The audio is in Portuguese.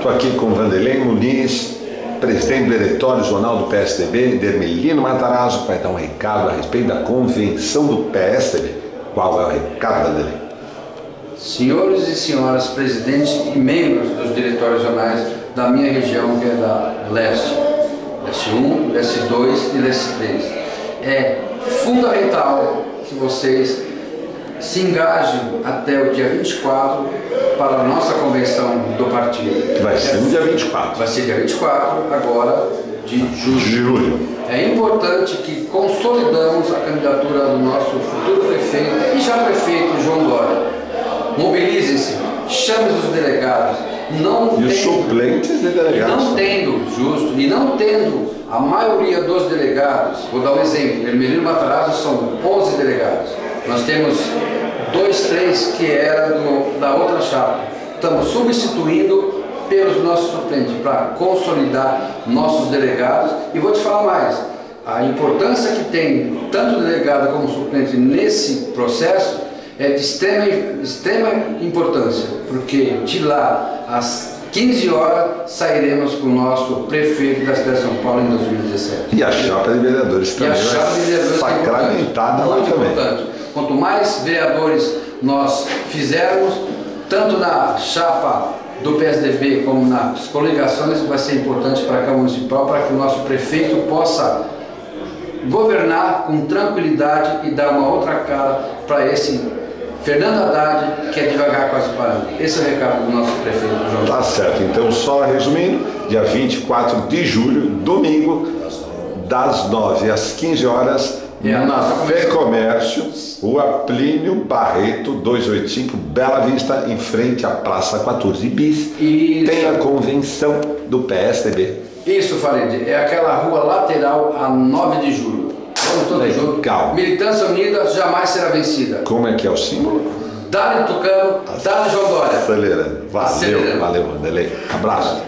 Estou aqui com Vanderlei Muniz, presidente do Diretório Jornal do PSDB, Dermelino Matarazzo, que vai dar um recado a respeito da convenção do PSDB. Qual é o recado, Vanderlei? Senhores e senhoras presidentes e membros dos diretórios jornais da minha região, que é da Leste, Leste 1, Leste 2 e Leste 3, é fundamental que vocês se engajem até o dia 24 para a nossa convenção do partido. Vai ser no dia 24. Vai ser dia 24, agora de julho. É importante que consolidamos a candidatura do nosso futuro prefeito e já prefeito João Dória. Mobilizem-se, chame os delegados. E os suplentes de delegados. Não tendo a maioria dos delegados, vou dar um exemplo, Dermelino Matarazzo são 11 delegados. Nós temos 2, 3 que era da outra chapa. Estamos substituindo pelos nossos suplentes para consolidar nossos delegados. E vou te falar mais, a importância que tem tanto delegado como suplente nesse processo é de extrema importância, porque de lá às 15 horas sairemos com o nosso prefeito da cidade de São Paulo em 2017. E a chapa de vereadores também vai sacramentada lá também. Importante. Quanto mais vereadores nós fizermos, tanto na chapa do PSDB como nas coligações, vai ser importante para a Câmara Municipal, para que o nosso prefeito possa governar com tranquilidade e dar uma outra cara para esse Fernando Haddad, que é devagar quase parando. Esse é o recado do nosso prefeito, João. Tá certo. Então, só resumindo, dia 24 de julho, domingo, das 9 às 15 horas, na Fé Comércio, Rua Plínio Barreto, 285, Bela Vista, em frente à Praça 14 Bis. Isso. Tem a convenção do PSDB. Isso, Farid, é aquela rua lateral a 9 de julho. Vamos todos juntos. Militância unida jamais será vencida. Como é que é o símbolo? Dale Tucano, Dale João Dória. Acelerando. Valeu, Vanderlei. Abraço.